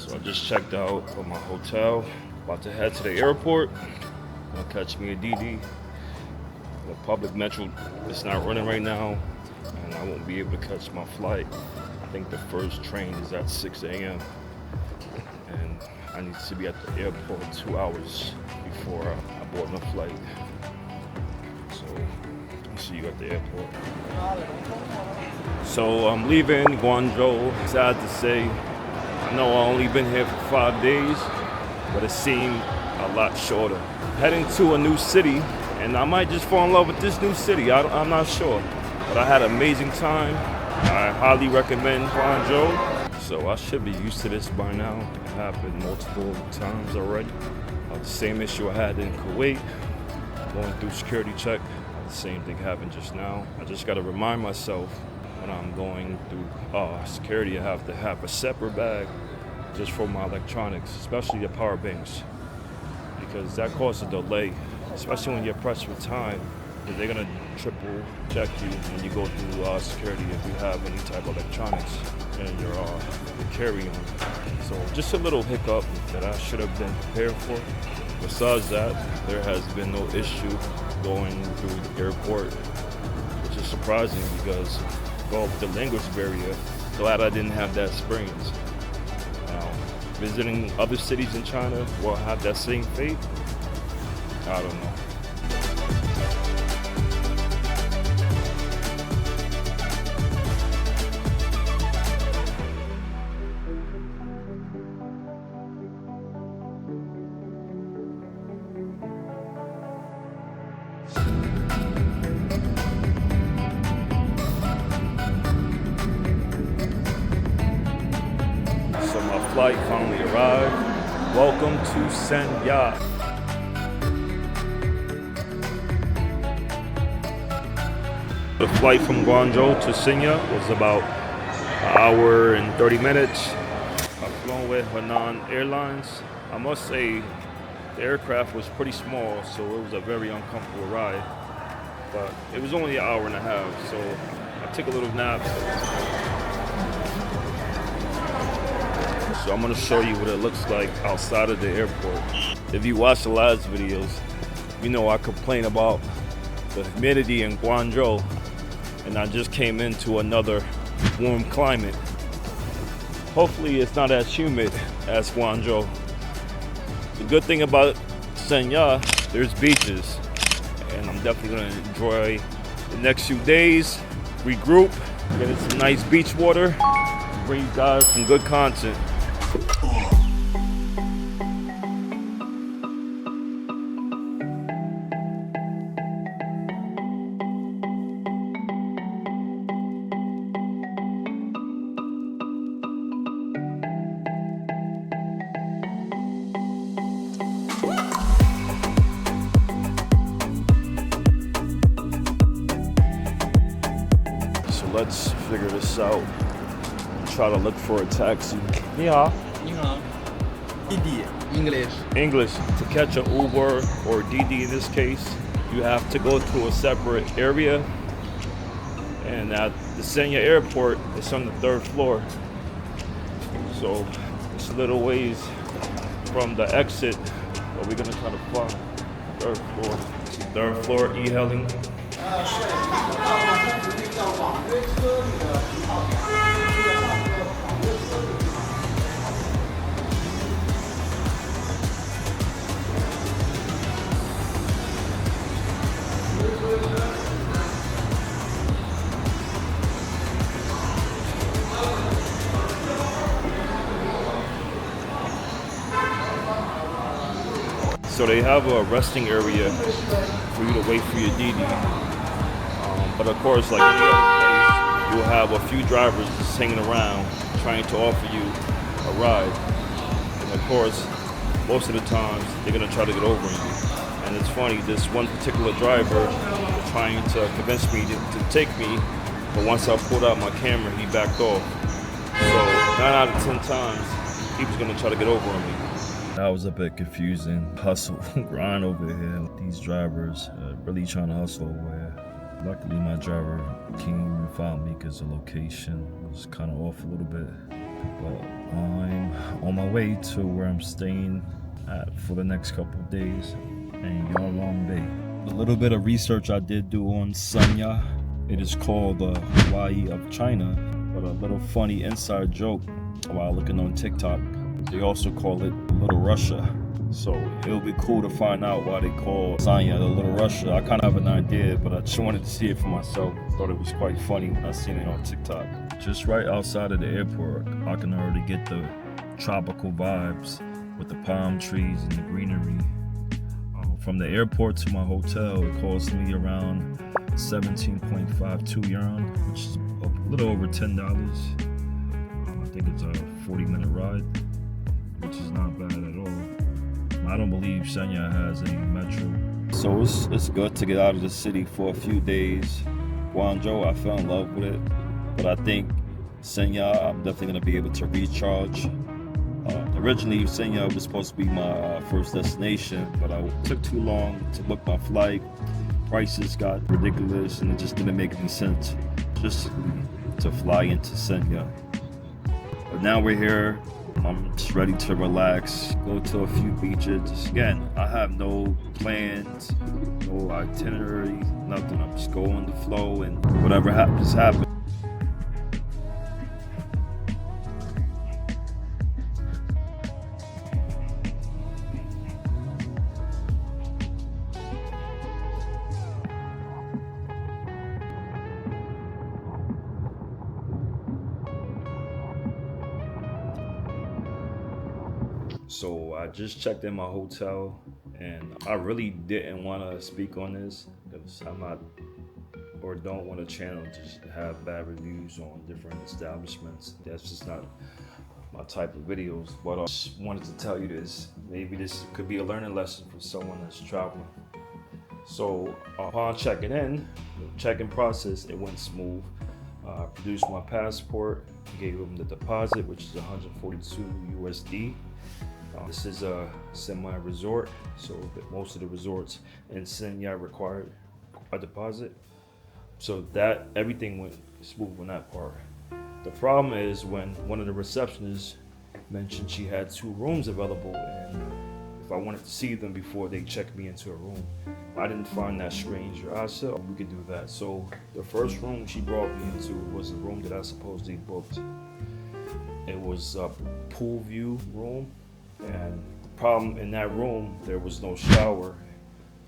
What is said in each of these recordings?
So I just checked out of my hotel, about to head to the airport. I'll catch me a DD. The public metro is not running right now, and I won't be able to catch my flight. I think the first train is at 6 a.m. and I need to be at the airport 2 hours before I board my flight. So I'll see you at the airport. So I'm leaving Guangzhou. Sad to say, I know I've only been here for 5 days, but it seemed a lot shorter. Heading to a new city, and I might just fall in love with this new city. I'm not sure, but I had an amazing time. I highly recommend Guangzhou. So I should be used to this by now. It happened multiple times already. The same issue I had in Kuwait, going through security check. The same thing happened just now. I just got to remind myself when I'm going through security, I have to have a separate bag just for my electronics, especially the power banks, because that causes a delay, especially when you're pressed for time, because they're gonna triple check you when you go through security if you have any type of electronics in your carry-on. So just a little hiccup that I should have been prepared for. Besides that, there has been no issue going through the airport, which is surprising because of the language barrier. Glad I didn't have that experience. Now, visiting other cities in China will have that same fate. I don't know. So my flight finally arrived. Welcome to Sanya. The flight from Guangzhou to Sanya was about an hour and 30 minutes. I've flown with Henan Airlines. I must say the aircraft was pretty small, so it was a very uncomfortable ride. But it was only an hour and a half, so I took a little nap. So I'm gonna show you what it looks like outside of the airport. If you watch the last videos, you know I complain about the humidity in Guangzhou, and I just came into another warm climate. Hopefully it's not as humid as Guangzhou. The good thing about Sanya, there's beaches, and I'm definitely gonna enjoy the next few days, regroup, get in some nice beach water, bring you guys some good content. So let's figure this out. Try to look for a taxi. 你好.你好. Didi, English. English. To catch an Uber or Didi in this case, you have to go to a separate area. And at the Sanya airport, it's on the 3rd floor. So it's a little ways from the exit, but we're gonna try to find 3rd floor. 3rd floor e-hailing. So they have a resting area for you to wait for your Didi. But of course, like any other place, you'll have a few drivers just hanging around trying to offer you a ride. And of course, most of the times, they're gonna try to get over you. And it's funny, this one particular driver was trying to convince me to take me, but once I pulled out my camera, he backed off. So 9 out of 10 times, he was gonna try to get over on me. That was a bit confusing. Hustle, grind over here. These drivers really trying to hustle away. Luckily, my driver came and found me because the location was kind of off a little bit. But I'm on my way to where I'm staying at for the next couple of days in Yalong Bay. A little bit of research I did do on Sanya. It is called the Hawaii of China, but a little funny inside joke while looking on TikTok, they also call it Little Russia. So it'll be cool to find out why they call Sanya the Little Russia. I kind of have an idea, but I just wanted to see it for myself. Thought it was quite funny when I seen it on TikTok. Just right outside of the airport, I can already get the tropical vibes with the palm trees and the greenery. From the airport to my hotel, it cost me around 17.52 yuan, which is a little over $10. I think it's a 40-minute ride, which is not bad at all. I don't believe Sanya has any metro. So it's good to get out of the city for a few days. Guangzhou, I fell in love with it, but I think Sanya, I'm definitely gonna be able to recharge. Originally, Sanya was supposed to be my first destination, but I took too long to book my flight. Prices got ridiculous, and it just didn't make any sense just to fly into Sanya. But now we're here. I'm just ready to relax, go to a few beaches. Again, I have no plans, no itinerary, nothing. I'm just going with the flow, and whatever happens, happens. So I just checked in my hotel, and I really didn't want to speak on this because I'm not or don't want a channel to have bad reviews on different establishments. That's just not my type of videos. But I just wanted to tell you this. Maybe this could be a learning lesson for someone that's traveling. So upon checking in, the check-in process, it went smooth. I produced my passport, gave them the deposit, which is 142 USD. This is a semi-resort, so most of the resorts in Sanya required a deposit. So that everything went smooth on that part. The problem is when one of the receptionists mentioned she had 2 rooms available, and if I wanted to see them before they checked me into a room, I didn't find that strange. I said, we could do that. So the first room she brought me into was the room that I supposedly booked. It was a pool view room. And the problem in that room, there was no shower,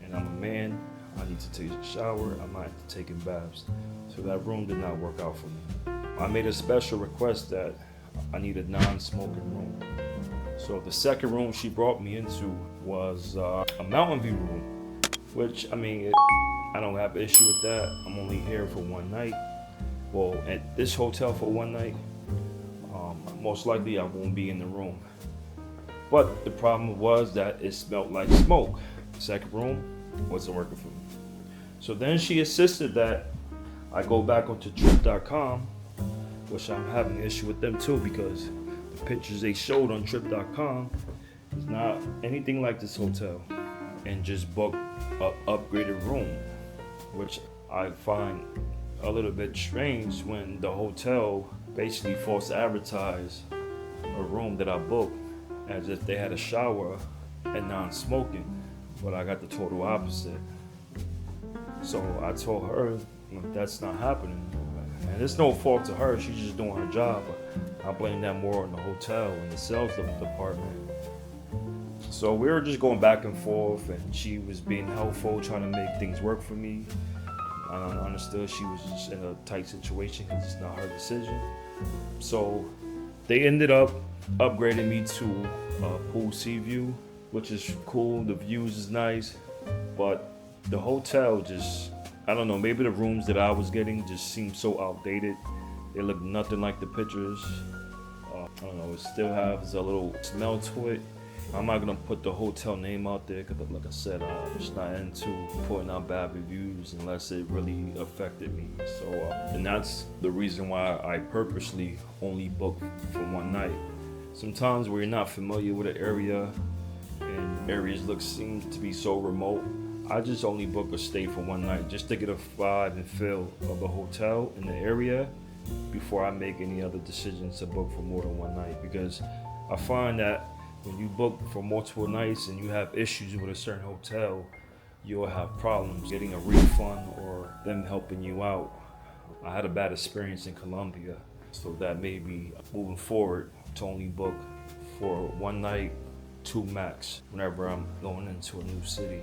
and I'm a man, I need to take a shower, I'm not taking baths. So that room did not work out for me. I made a special request that I need a non-smoking room. So the second room she brought me into was a mountain view room, which, I mean, I don't have an issue with that. I'm only here for one night. Well, at this hotel for one night, most likely I won't be in the room. But the problem was that it smelled like smoke. The second room wasn't working for me. So then she insisted that I go back onto trip.com, which I'm having an issue with them too, because the pictures they showed on trip.com is not anything like this hotel, and just book an upgraded room, which I find a little bit strange when the hotel basically false advertised a room that I booked as if they had a shower and non-smoking, but I got the total opposite. So I told her that's not happening, and it's no fault to her, she's just doing her job. I blame that more on the hotel and the sales department. So we were just going back and forth, and she was being helpful, trying to make things work for me. I understood she was just in a tight situation because it's not her decision. So they ended up upgrading me to a pool sea view, which is cool. The views is nice, but the hotel just, I don't know, maybe the rooms that I was getting just seemed so outdated. They look nothing like the pictures. I don't know, it still has a little smell to it. I'm not gonna put the hotel name out there because, like I said, I'm just not into putting out bad reviews unless it really affected me. So, and that's the reason why I purposely only book for one night. Sometimes where you're not familiar with an area and areas seem to be so remote, I just only book a stay for one night just to get a vibe and feel of the hotel in the area before I make any other decisions to book for more than one night, because I find that when you book for multiple nights and you have issues with a certain hotel, you'll have problems getting a refund or them helping you out. I had a bad experience in Colombia, so that made me, moving forward, to only book for one night, two max, whenever I'm going into a new city.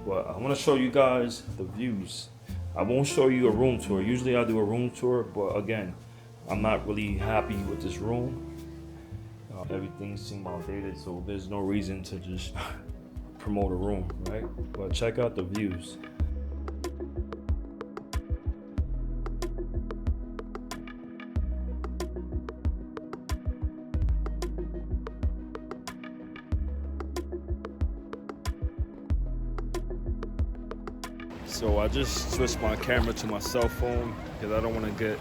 But I want to show you guys the views. I won't show you a room tour. Usually I do a room tour, but again, I'm not really happy with this room. Everything seemed outdated, so there's no reason to just promote a room, right? But check out the views. So I just switched my camera to my cell phone because I don't want to get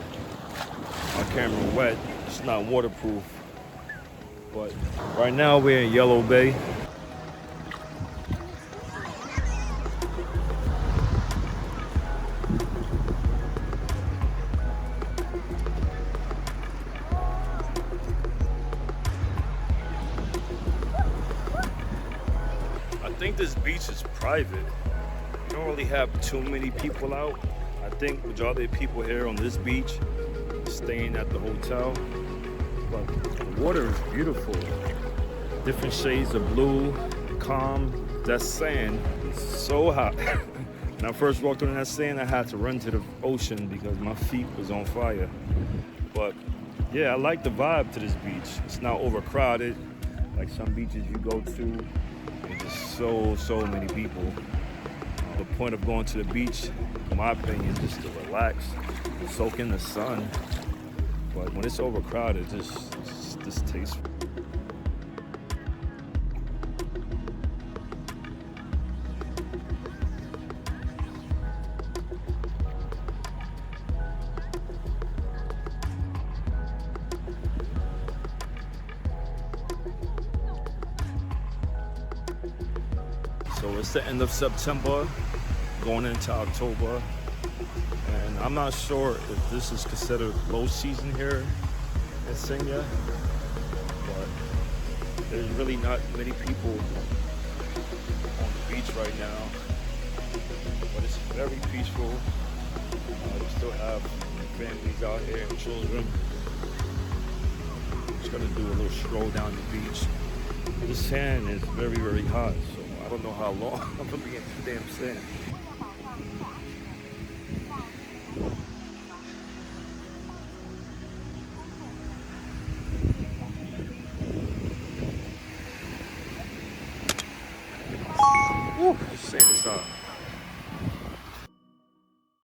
my camera wet. It's not waterproof. But right now we're in Yalong Bay. I think this beach is private. You don't really have too many people out. I think majority of people here on this beach staying at the hotel. But the water is beautiful. Different shades of blue, calm. That sand is so hot. When I first walked on that sand, I had to run to the ocean because my feet was on fire. But yeah, I like the vibe to this beach. It's not overcrowded like some beaches you go to. There's just so many people. The point of going to the beach, in my opinion, is just to relax, soak in the sun. But when it's overcrowded, it just tastes. So it's the end of September, going into October. And I'm not sure if this is considered low season here in Sanya, but there's really not many people on the beach right now. But it's very peaceful. We still have families out here and children. Just gonna do a little stroll down the beach. This sand is very hot, so I don't know how long I'm gonna be in the damn sand. Woo, this sand is hot.